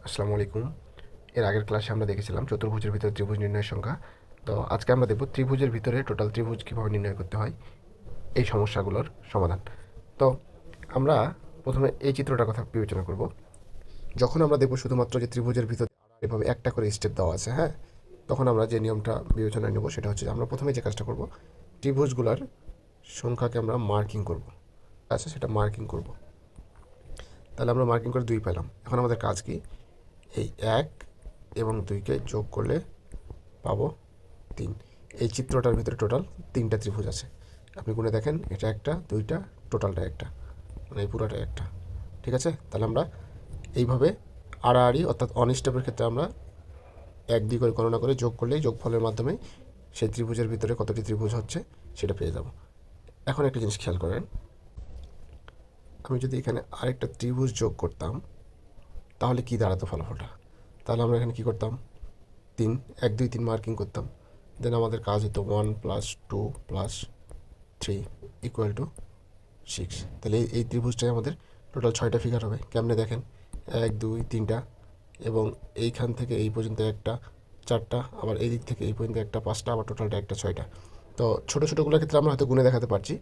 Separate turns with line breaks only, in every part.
আসসালামু আলাইকুম। এর আগের ক্লাসে আমরা দেখেছিলাম চতুর্ভুজের ভিতরে ত্রিভুজ নির্ণয়ের সংখ্যা। তো আজকে আমরা দেখব ত্রিভুজের ভিতরে টোটাল ত্রিভুজ কীভাবে নির্ণয় করতে হয়, এই সমস্যাগুলোর সমাধান। তো আমরা প্রথমে এই চিত্রটার কথা বিবেচনা করব। যখন আমরা দেখব শুধুমাত্র যে ত্রিভুজের ভিতরে এভাবে একটা করে স্টেপ দেওয়া আছে, হ্যাঁ, তখন আমরা যে নিয়মটা বিবেচনায় নেব সেটা হচ্ছে যে আমরা প্রথমে যে কাজটা করব, ত্রিভুজগুলোর সংখ্যাকে আমরা মার্কিং করব। আচ্ছা, সেটা মার্কিং করব। তাহলে আমরা মার্কিং করে 2 পেলাম। এখন আমাদের কাজ কি? এই 1 এবং 2কে যোগ করলে পাবো 3। এই চিত্রটার ভিতরে টোটাল 3টা ত্রিভুজ আছে। আপনি গুনে দেখেন, এটা একটা, 2টা, টোটালটা একটা, মানে এই পুরোটা একটা। ঠিক আছে, তাহলে আমরা এইভাবে আড়াআড়ি অর্থাৎ অন স্টেপের ক্ষেত্রে আমরা 1 2 করে গণনা করে যোগ করলেই যোগফলের মাধ্যমে সেই ত্রিভুজের ভিতরে কতটি ত্রিভুজ হচ্ছে সেটা পেয়ে যাব। এখন একটা জিনিস খেয়াল করেন, আমি যদি এখানে আরেকটা ত্রিভুজ যোগ করতাম তাহলে কি দাঁড়াতো ফলাফলটা? তাহলে আমরা এখানে কি করতাম? 3 1 2 3 মার্কিং করতাম। দেন আমাদের কাজ হতো 1 + 2 + 3 = 6। তাহলে এই ত্রিভুজটাই আমাদের টোটাল 6টা ফিগার হবে। কেমনে দেখেন, 1 2 3টা, এবং এইখান থেকে এই পর্যন্ত একটা, 4টা, আবার এই দিক থেকে এই পর্যন্ত একটা, 5টা, আবার টোটালটা একটা, 6টা। তো ছোটো ছোটোগুলোর ক্ষেত্রে আমরা হয়তো গুণে দেখাতে পারছি,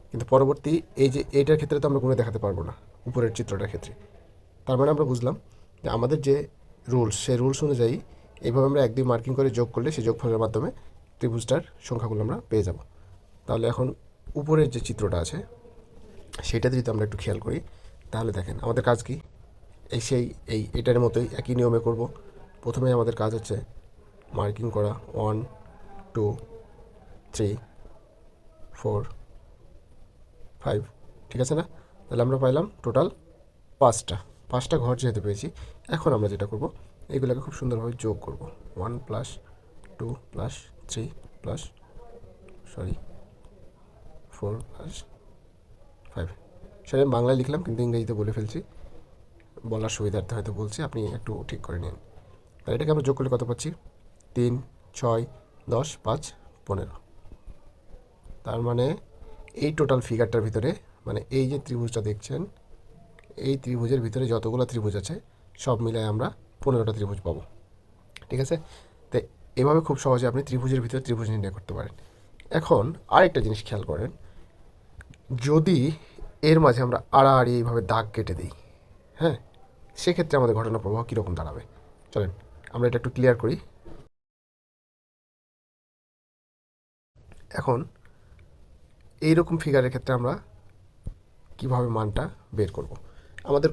কিন্তু পরবর্তী এই যে এইটার ক্ষেত্রে তো আমরা গুণে দেখাতে পারবো না, উপরের চিত্রটার ক্ষেত্রে। তার মানে আমরা বুঝলাম যে আমাদের যে রুলস, সেই রুলস অনুযায়ী এইভাবে আমরা 1 2 মার্কিং করে যোগ করলে সেই যোগফলের মাধ্যমে ত্রিভুজটার সংখ্যাগুলো আমরা পেয়ে যাব। তাহলে এখন উপরের যে চিত্রটা আছে সেটাতে যদি আমরা একটু খেয়াল করি, তাহলে দেখেন আমাদের কাজ কি? এটার মতোই একই নিয়মে করব। প্রথমে আমাদের কাজ হচ্ছে মার্কিং করা 1 2 3 4 5। ঠিক আছে না? তাহলে আমরা পাইলাম টোটাল 5টা ঘর যেহেতু পেয়েছি। এখন আমরা যেটা করব, এগুলোকে খুব সুন্দরভাবে যোগ করব। 1 + 2 + 3 4 + 5। সেটা আমি বাংলায় লিখলাম, কিন্তু ইংরেজিতে বলে ফেলছি, বলার সুবিধার্থে হয়তো বলছি, আপনি একটু ঠিক করে নিন। তাহলে এটাকে আমরা যোগ করলে কত পাচ্ছি? 3 6 10 5 15। তার মানে এই টোটাল ফিগারটার ভিতরে, মানে এই যে ত্রিভুজটা দেখছেন, এই ত্রিভুজের ভিতরে যতগুলো ত্রিভুজ আছে সব মিলায় আমরা 15টা ত্রিভুজ পাবো। ঠিক আছে, তো এভাবে খুব সহজে আপনি ত্রিভুজের ভিতরে ত্রিভুজ নির্ণয় করতে পারেন। এখন আরেকটা জিনিস খেয়াল করেন, যদি এর মাঝে আমরা আড়াআড়ি এইভাবে দাগ কেটে দিই, হ্যাঁ, সেক্ষেত্রে আমাদের ঘটনা প্রবাহ কীরকম দাঁড়াবে? চলেন আমরা এটা একটু ক্লিয়ার করি। এখন এইরকম ফিগারের ক্ষেত্রে আমরা কিভাবে মানটা বের করব? আমাদের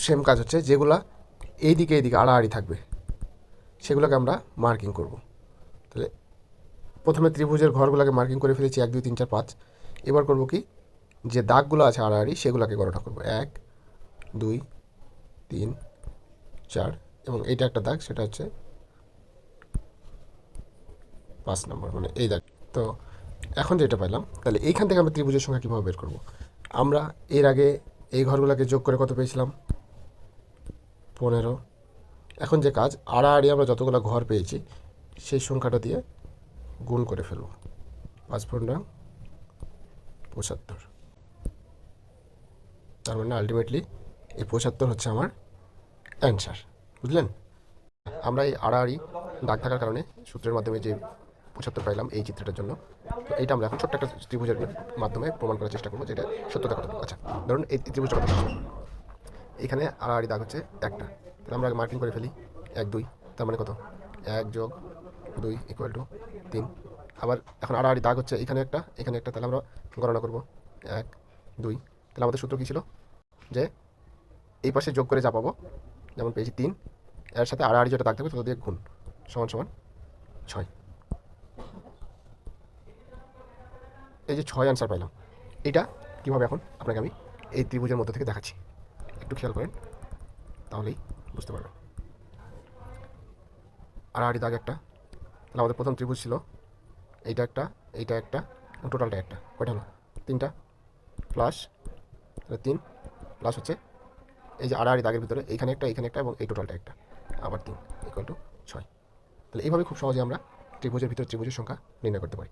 সেম কাজ হচ্ছে, যেগুলা এইদিকে আড়াআড়ি থাকবে সেগুলোকে আমরা মার্কিং করব। তাহলে প্রথমে ত্রিভুজের ঘরগুলোকে মার্কিং করে ফেলেছি 1 2 3 4 5। এবার করব কি, যে দাগগুলো আছে আড়াআড়ি সেগুলোকে গণনা করব। 1 2 3 4, এবং এইটা একটা দাগ, সেটা হচ্ছে 5 নম্বর, মানে এই দাগ। তো এখন যেটা পাইলাম, তাহলে এইখান থেকে আমরা ত্রিভুজের সংখ্যা কীভাবে বের করব? আমরা এর আগে এই ঘরগুলোকে যোগ করে কত পেয়েছিলাম? 15। এখন যে কাজ, আড়াআড়ি আমরা যতগুলো ঘর পেয়েছি সেই সংখ্যাটা দিয়ে গুণ করে ফেলব। 5 15 75। তার মানে আলটিমেটলি এই 75 হচ্ছে আমার অ্যান্সার। বুঝলেন? আমরা এই আড়াআড়ি দাগ থাকার কারণে সূত্রের মাধ্যমে যে 75 পাইলাম এই চিত্রটার জন্য, তো এইটা আমরা এখন ছোট্ট একটা ত্রিভুজের মাধ্যমে প্রমাণ করার চেষ্টা করবো যেটা সত্যতা কতটুকু। আচ্ছা, ধরুন এই ত্রিভুজটা কত, এখানে আড়াআড়ি দাগ হচ্ছে একটা, তাহলে আমরা মার্কিং করে ফেলি 1 2। তার মানে কত? 1 + 2 = 3। আবার এখন আড়াআড়ি দাগ হচ্ছে এখানে একটা, এখানে একটা, তাহলে আমরা গণনা করব 1 2। তাহলে আমাদের সূত্র কী ছিল? যে এই পাশে যোগ করে যা পাবো, যেমন পেয়েছি 3, এর সাথে আড়াআড়ি যেটা দাগ থাকবে তত দিয়ে গুণ, সমান সমান 6। এই যে 6 অ্যান্সার পাইলাম। এটা কীভাবে এখন আপনাকে আমি এই ত্রিভুজের মধ্যে থেকে দেখাচ্ছি, একটু খেয়াল করেন, তাহলেই বুঝতে পারবেন। আড়াআড়ি দাগ একটা, তাহলে আমাদের প্রথম ত্রিভুজ ছিল এইটা একটা, এইটা একটা, টোটালটা একটা, কয়টা হলো? 3টা, প্লাস 3 প্লাস হচ্ছে এই যে আড়াআড়ি দাগের ভিতরে এইখানে একটা, এইখানে একটা, এবং এই টোটালটা একটা, আবার 3 = 6। তাহলে এইভাবে খুব সহজে আমরা ত্রিভুজের ভিতরে ত্রিভুজের সংখ্যা নির্ণয় করতে পারি।